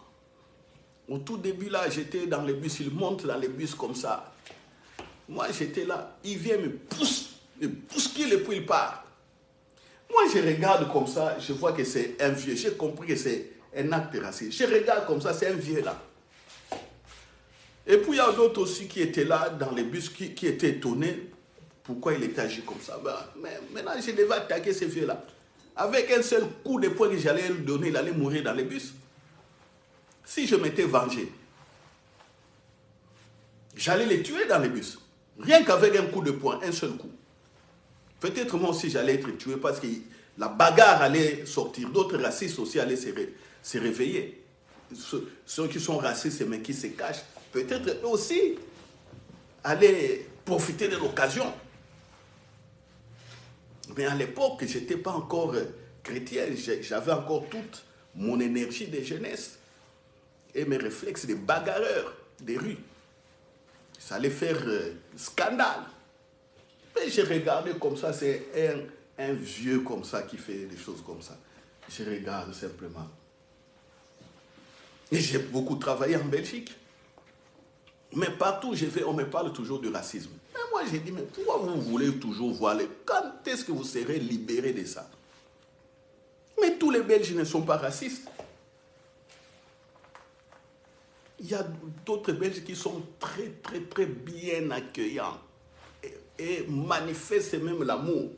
Speaker 1: Au tout début là, j'étais dans les bus, il monte dans les bus comme ça. Moi j'étais là, il vient me bouscule et puis il part. Moi je regarde comme ça, je vois que c'est un vieux, j'ai compris que c'est un acte raciste. Je regarde comme ça, c'est un vieux là. Et puis il y a d'autres aussi qui étaient là dans les bus, qui étaient étonnés pourquoi il était agi comme ça. Mais maintenant je devais attaquer ces vieux là. Avec un seul coup de poing que j'allais lui donner, il allait mourir dans les bus. Si je m'étais vengé, j'allais les tuer dans les bus. Rien qu'avec un coup de poing, un seul coup. Peut-être moi aussi j'allais être tué parce que la bagarre allait sortir. D'autres racistes aussi allaient se réveiller. Ceux qui sont racistes mais qui se cachent, peut-être eux aussi allaient profiter de l'occasion. Mais à l'époque, je n'étais pas encore chrétien. J'avais encore toute mon énergie de jeunesse et mes réflexes de bagarreur des rues. Ça allait faire scandale. Mais j'ai regardé comme ça, c'est un vieux comme ça qui fait des choses comme ça. Je regarde simplement. Et j'ai beaucoup travaillé en Belgique. Mais partout où je vais, on me parle toujours du racisme. Mais moi, j'ai dit, mais pourquoi vous voulez toujours voir quand est-ce que vous serez libérés de ça? Mais tous les Belges ne sont pas racistes. Il y a d'autres Belges qui sont très, très, très bien accueillants et manifestent même l'amour,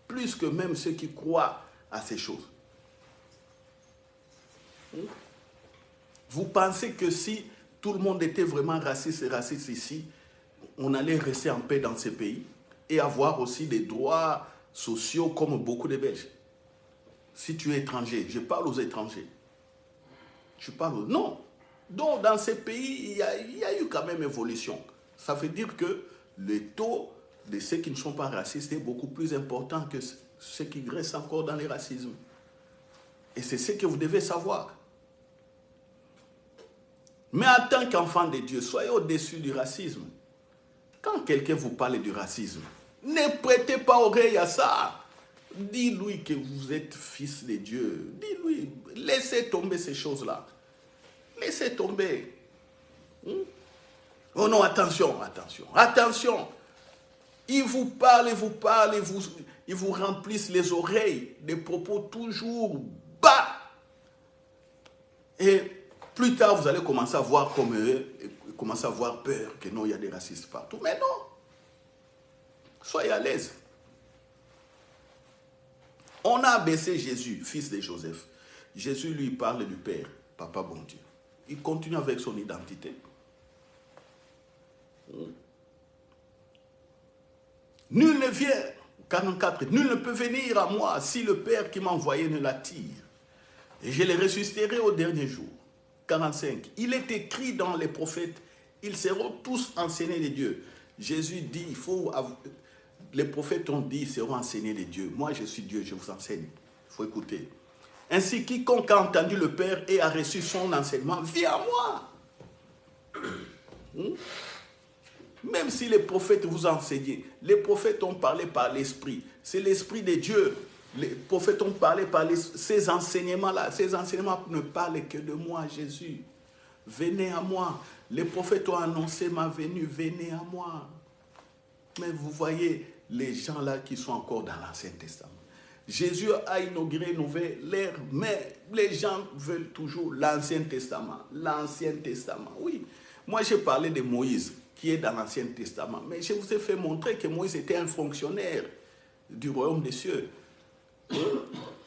Speaker 1: plus que même ceux qui croient à ces choses. Vous pensez que si tout le monde était vraiment raciste ici, on allait rester en paix dans ces pays et avoir aussi des droits sociaux comme beaucoup de Belges? Si tu es étranger, je parle aux étrangers. Non. Donc dans ces pays, il y a eu quand même évolution. Ça veut dire que le taux de ceux qui ne sont pas racistes est beaucoup plus important que ceux qui restent encore dans le racisme. Et c'est ce que vous devez savoir. Mais en tant qu'enfant de Dieu, soyez au-dessus du racisme. Quand quelqu'un vous parle du racisme, ne prêtez pas oreille à ça. Dis-lui que vous êtes fils de Dieu. Dis-lui, laissez tomber ces choses-là. Laissez tomber. Oh non, attention. Ils vous parlent, ils vous remplissent les oreilles des propos toujours bas. Et plus tard, vous allez commencer à voir comme eux, et commencer à avoir peur que non, il y a des racistes partout. Mais non. Soyez à l'aise. On a abaissé Jésus, fils de Joseph. Jésus lui parle du Père, Papa bon Dieu. Il continue avec son identité. Nul ne vient, 44, nul ne peut venir à moi si le Père qui m'a envoyé ne l'attire. Et je les ressusciterai au dernier jour. 45. Il est écrit dans les prophètes, ils seront tous enseignés de Dieu. Jésus dit, les prophètes ont dit, ils seront enseignés de Dieu. Moi, je suis Dieu, je vous enseigne. Il faut écouter. Ainsi, quiconque a entendu le Père et a reçu son enseignement, vient à moi. Même si les prophètes vous enseignent, les prophètes ont parlé par l'Esprit. C'est l'Esprit de Dieu. Les prophètes ont parlé par ces enseignements-là. Ces enseignements ne parlent que de moi, Jésus. Venez à moi. Les prophètes ont annoncé ma venue. Venez à moi. Mais vous voyez les gens là qui sont encore dans l'Ancien Testament. Jésus a inauguré une nouvelle ère, mais les gens veulent toujours l'Ancien Testament. L'Ancien Testament, oui. Moi, j'ai parlé de Moïse, qui est dans l'Ancien Testament. Mais je vous ai fait montrer que Moïse était un fonctionnaire du royaume des cieux.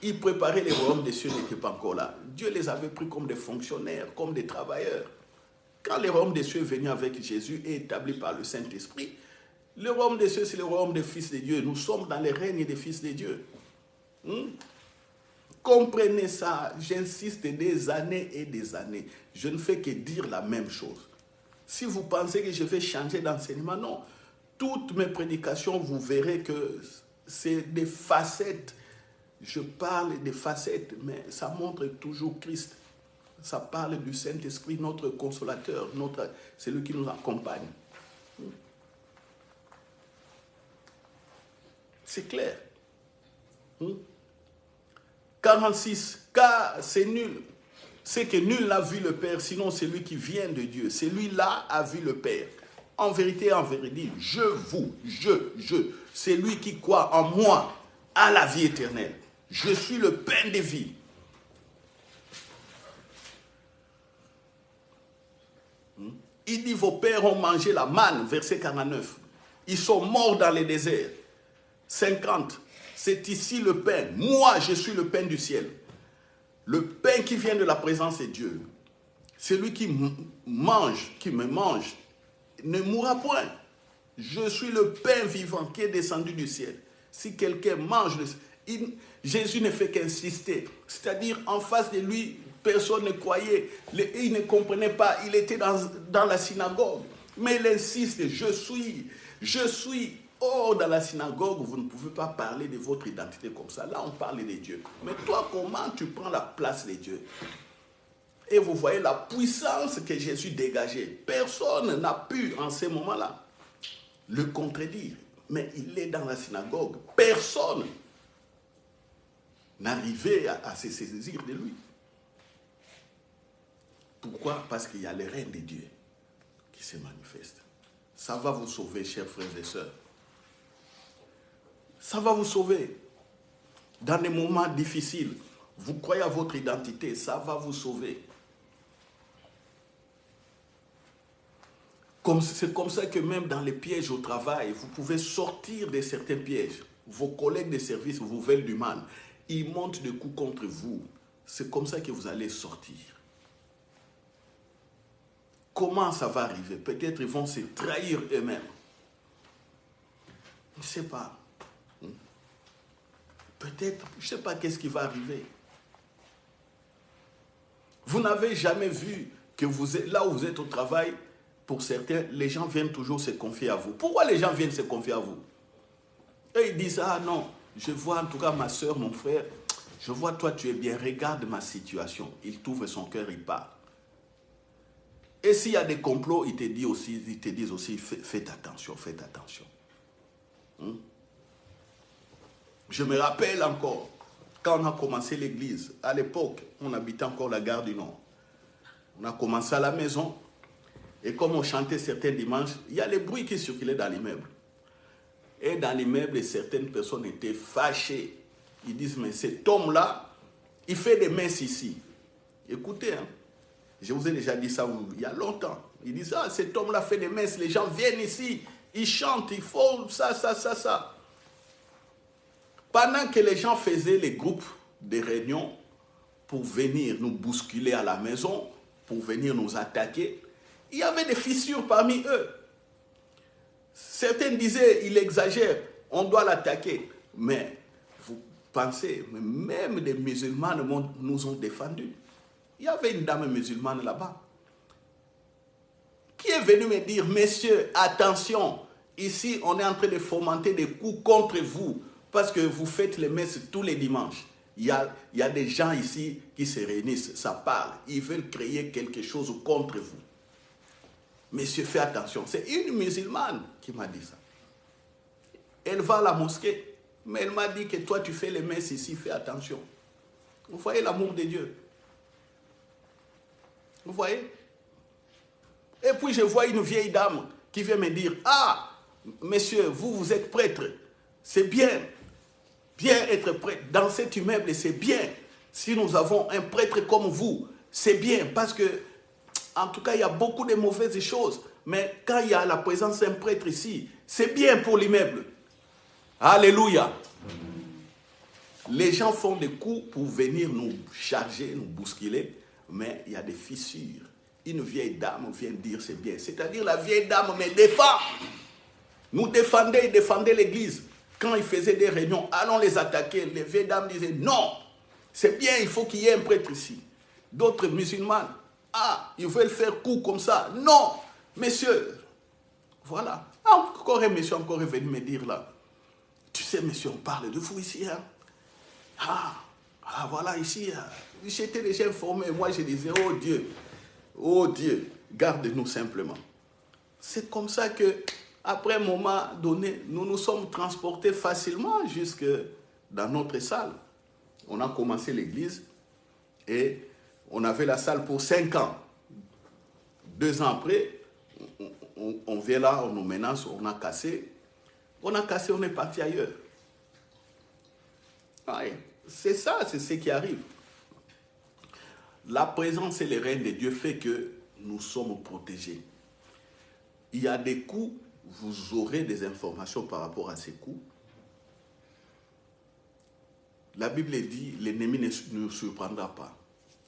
Speaker 1: Il préparait les royaumes des cieux, n'étaient pas encore là. Dieu les avait pris comme des fonctionnaires, comme des travailleurs. Quand le royaume des cieux est venu avec Jésus et établi par le Saint-Esprit, le royaume des cieux, c'est le royaume des fils de Dieu. Nous sommes dans le règne des fils de Dieu. Comprenez ça, j'insiste des années et des années. Je ne fais que dire la même chose. Si vous pensez que je vais changer d'enseignement, non. Toutes mes prédications, vous verrez que c'est des facettes. Je parle des facettes, mais ça montre toujours Christ. Ça parle du Saint-Esprit, notre consolateur, celui qui nous accompagne. C'est clair. 46. Car c'est nul. C'est que nul n'a vu le Père, sinon celui qui vient de Dieu. Celui-là a vu le Père. En vérité, celui qui croit en moi a la vie éternelle. Je suis le pain de vie. Il dit, vos pères ont mangé la manne, verset 49. Ils sont morts dans les déserts. 50. C'est ici le pain. Moi, je suis le pain du ciel. Le pain qui vient de la présence de Dieu. Celui qui me mange, ne mourra point. Je suis le pain vivant qui est descendu du ciel. Si quelqu'un mange, Jésus ne fait qu'insister. C'est-à-dire, en face de lui, personne ne croyait. Il ne comprenait pas. Il était dans la synagogue. Mais il insiste, je suis. Oh, dans la synagogue, vous ne pouvez pas parler de votre identité comme ça. Là, on parle de Dieu. Mais toi, comment tu prends la place de Dieu? Et vous voyez la puissance que Jésus dégageait. Personne n'a pu, en ce moment-là, le contredire. Mais il est dans la synagogue. Personne n'arrivait à se saisir de lui. Pourquoi? Parce qu'il y a le règne de Dieu qui se manifeste. Ça va vous sauver, chers frères et sœurs. Ça va vous sauver. Dans des moments difficiles, vous croyez à votre identité, ça va vous sauver. C'est comme ça que même dans les pièges au travail, vous pouvez sortir de certains pièges. Vos collègues de service vous veulent du mal. Ils montent des coups contre vous. C'est comme ça que vous allez sortir. Comment ça va arriver? Peut-être ils vont se trahir eux-mêmes. Je ne sais pas. Peut-être, je ne sais pas qu'est-ce qui va arriver. Vous n'avez jamais vu que là où vous êtes au travail, pour certains, les gens viennent toujours se confier à vous. Pourquoi les gens viennent se confier à vous? Et ils disent, ah non, je vois en tout cas ma soeur, mon frère, je vois toi tu es bien, regarde ma situation. Il t'ouvre son cœur, il part. Et s'il y a des complots, ils te disent aussi, faites attention, faites attention. Je me rappelle encore, quand on a commencé l'église, à l'époque, on habitait encore la gare du Nord. On a commencé à la maison, et comme on chantait certains dimanches, il y a les bruits qui circulaient dans l'immeuble. Et dans l'immeuble, certaines personnes étaient fâchées. Ils disent, mais cet homme-là, il fait des messes ici. Écoutez, hein, je vous ai déjà dit ça il y a longtemps. Ils disent, ah, cet homme-là fait des messes, les gens viennent ici, ils chantent, ils font ça. Pendant que les gens faisaient les groupes de réunions pour venir nous bousculer à la maison, pour venir nous attaquer, il y avait des fissures parmi eux. Certains disaient, il exagère, on doit l'attaquer. Mais pensez, même des musulmans nous ont défendus. Il y avait une dame musulmane là-bas qui est venue me dire, messieurs, attention, ici on est en train de fomenter des coups contre vous parce que vous faites les messes tous les dimanches. Il y a des gens ici qui se réunissent, ça parle, ils veulent créer quelque chose contre vous. Messieurs, faites attention. C'est une musulmane qui m'a dit ça. Elle va à la mosquée, mais elle m'a dit que toi tu fais les messes ici, fais attention. Vous voyez l'amour de Dieu? Vous voyez? Et puis je vois une vieille dame qui vient me dire, ah, messieurs, vous êtes prêtre, c'est bien être prêtre. Dans cet immeuble, c'est bien. Si nous avons un prêtre comme vous, c'est bien, parce que, en tout cas, il y a beaucoup de mauvaises choses. Mais quand il y a la présence d'un prêtre ici, c'est bien pour l'immeuble. Alléluia. Les gens font des coups pour venir nous charger, nous bousculer, mais il y a des fissures. Une vieille dame vient dire c'est bien. C'est-à-dire la vieille dame me défend. Nous défendait l'église. Quand ils faisaient des réunions, allons les attaquer. Les vieilles dames disaient non, c'est bien, il faut qu'il y ait un prêtre ici. D'autres musulmanes, ah, ils veulent faire coup comme ça. Non, messieurs, voilà. Encore un monsieur encore est venu me dire là, tu sais monsieur, on parle de vous ici. Hein? Voilà ici, j'étais déjà informé. Moi je disais, oh Dieu, garde-nous simplement. C'est comme ça que, après un moment donné, nous nous sommes transportés facilement jusque dans notre salle. On a commencé l'église et on avait la salle pour 5 ans. 2 ans après, on vient là, on nous menace, on a cassé. On est parti ailleurs. Ouais, c'est ça, c'est ce qui arrive. La présence et le règne de Dieu fait que nous sommes protégés. Il y a des coups, vous aurez des informations par rapport à ces coups. La Bible dit, l'ennemi ne nous surprendra pas.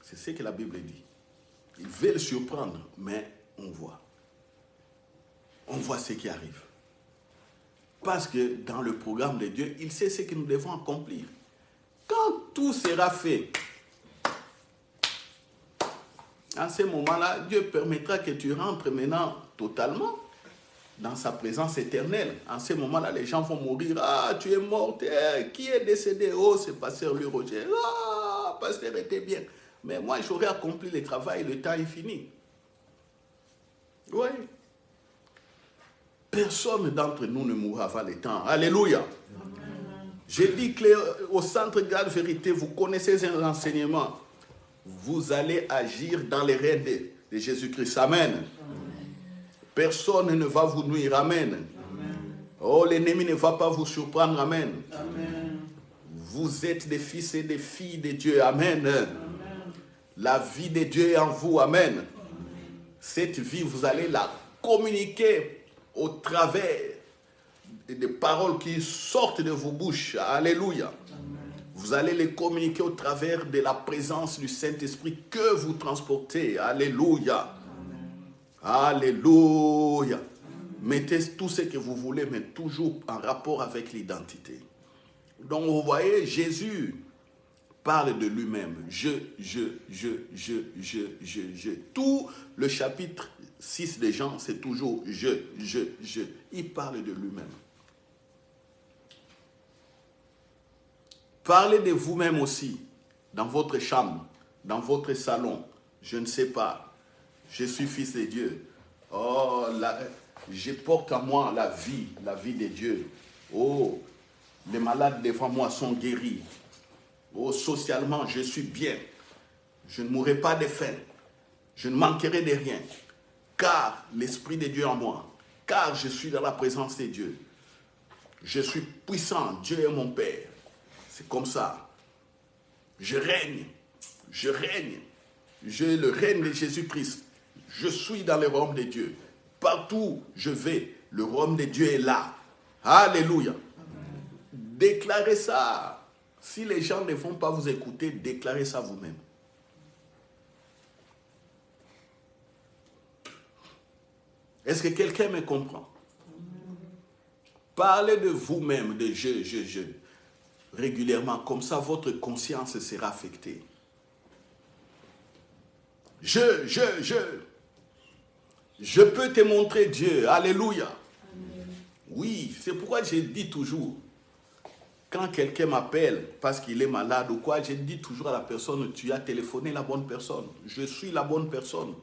Speaker 1: C'est ce que la Bible dit. Il veut le surprendre, mais on voit. On voit ce qui arrive. Parce que dans le programme de Dieu, il sait ce que nous devons accomplir. Quand tout sera fait, en ce moment-là, Dieu permettra que tu rentres maintenant totalement dans sa présence éternelle. En ce moment-là, les gens vont mourir. Ah, tu es mort. Qui est décédé? Oh, c'est pasteur Louis Roger. Ah, pasteur était bien. Mais moi, j'aurais accompli le travail, le temps est fini. Oui. Personne d'entre nous ne mourra avant le temps. Alléluia. Je dis qu'au centre Garde Vérité, vous connaissez un enseignement. Vous allez agir dans les règnes de Jésus-Christ. Amen. Amen. Personne ne va vous nuire. Amen. Amen. Oh, l'ennemi ne va pas vous surprendre. Amen. Amen. Vous êtes des fils et des filles de Dieu. Amen. Amen. La vie de Dieu est en vous. Amen. Amen. Cette vie, vous allez la communiquer au travers des paroles qui sortent de vos bouches. Alléluia. Amen. Vous allez les communiquer au travers de la présence du Saint-Esprit que vous transportez. Alléluia. Amen. Alléluia. Amen. Mettez tout ce que vous voulez, mais toujours en rapport avec l'identité. Donc vous voyez, Jésus parle de lui-même. Je. Tout le chapitre 6 de Jean, c'est toujours je. Il parle de lui-même. Parlez de vous-même aussi, dans votre chambre, dans votre salon. Je ne sais pas. Je suis fils de Dieu. Oh, je porte en moi la vie de Dieu. Oh, les malades devant moi sont guéris. Oh, socialement, je suis bien. Je ne mourrai pas de faim. Je ne manquerai de rien. Car l'Esprit de Dieu en moi. Car je suis dans la présence de Dieu. Je suis puissant. Dieu est mon Père. C'est comme ça. Je règne. J'ai le règne de Jésus-Christ. Je suis dans le royaume de Dieu. Partout où je vais, le royaume de Dieu est là. Alléluia. Amen. Déclarez ça. Si les gens ne vont pas vous écouter, déclarez ça vous-même. Est-ce que quelqu'un me comprend? Parlez de vous-même, de je. régulièrement. Comme ça, votre conscience sera affectée. Je peux te montrer Dieu. Alléluia. Amen. Oui, c'est pourquoi je dis toujours, quand quelqu'un m'appelle parce qu'il est malade ou quoi, je dis toujours à la personne, tu as téléphoné la bonne personne. Je suis la bonne personne.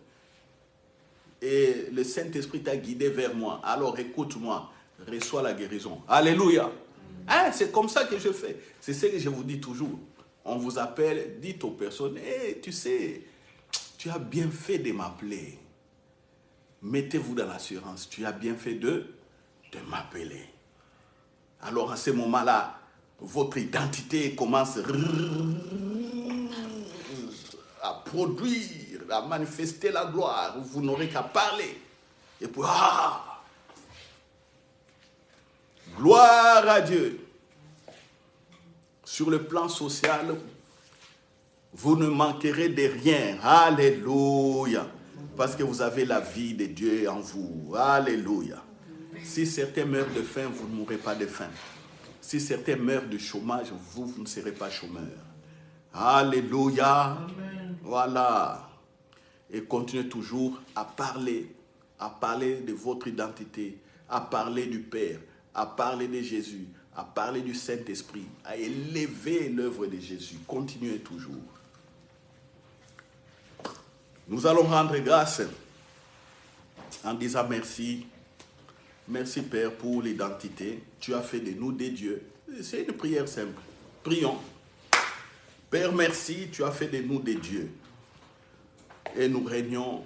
Speaker 1: Et le Saint-Esprit t'a guidé vers moi. Alors écoute-moi, reçois la guérison. Alléluia. Hein, c'est comme ça que je fais. C'est ce que je vous dis toujours. On vous appelle, dites aux personnes, hey, tu sais, tu as bien fait de m'appeler. Mettez-vous dans l'assurance. Tu as bien fait de m'appeler. Alors à ce moment-là, votre identité commence à produire, à manifester la gloire. Vous n'aurez qu'à parler. Et puis, gloire à Dieu. Sur le plan social, vous ne manquerez de rien. Alléluia. Parce que vous avez la vie de Dieu en vous. Alléluia. Si certains meurent de faim, vous ne mourrez pas de faim. Si certains meurent de chômage, vous ne serez pas chômeur. Alléluia. Amen. Voilà. Et continuez toujours à parler de votre identité, à parler du Père, à parler de Jésus, à parler du Saint-Esprit, à élever l'œuvre de Jésus. Continuez toujours. Nous allons rendre grâce en disant merci. Merci Père pour l'identité. Tu as fait de nous des dieux. C'est une prière simple. Prions. Père, merci, tu as fait de nous des dieux. Et nous régnons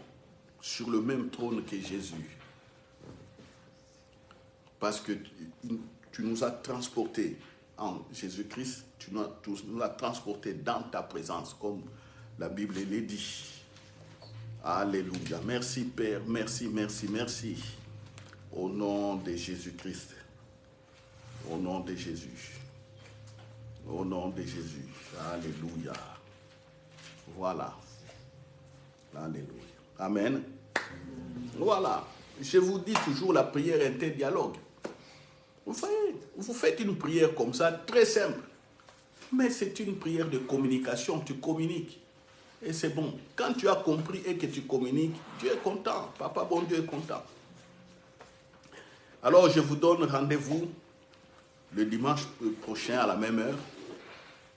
Speaker 1: sur le même trône que Jésus. Parce que tu nous as transportés en Jésus-Christ. Tu nous as transportés dans ta présence, comme la Bible le dit. Alléluia. Merci Père, merci, merci, merci. Au nom de Jésus-Christ. Au nom de Jésus. Au nom de Jésus. Alléluia. Voilà. Alléluia. Amen. Voilà. Je vous dis toujours la prière interdialogue. Vous faites une prière comme ça, très simple. Mais c'est une prière de communication. Tu communiques. Et c'est bon. Quand tu as compris et que tu communiques, Dieu est content. Papa bon Dieu est content. Alors, je vous donne rendez-vous le dimanche prochain à la même heure.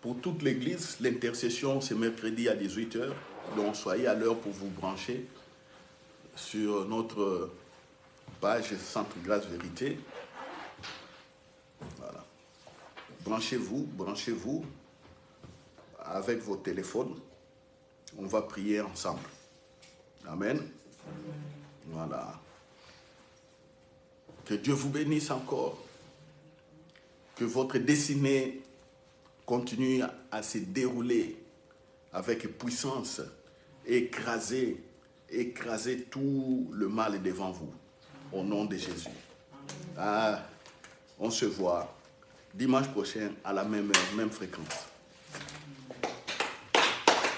Speaker 1: Pour toute l'église, l'intercession, c'est mercredi à 18h. Donc, soyez à l'heure pour vous brancher sur notre page Centre Grâce Vérité. Voilà. Branchez-vous avec vos téléphones. On va prier ensemble. Amen. Voilà. Que Dieu vous bénisse encore. Que votre destinée continue à se dérouler avec puissance. Écraser tout le mal devant vous. Au nom de Jésus. On se voit dimanche prochain à la même heure, même fréquence.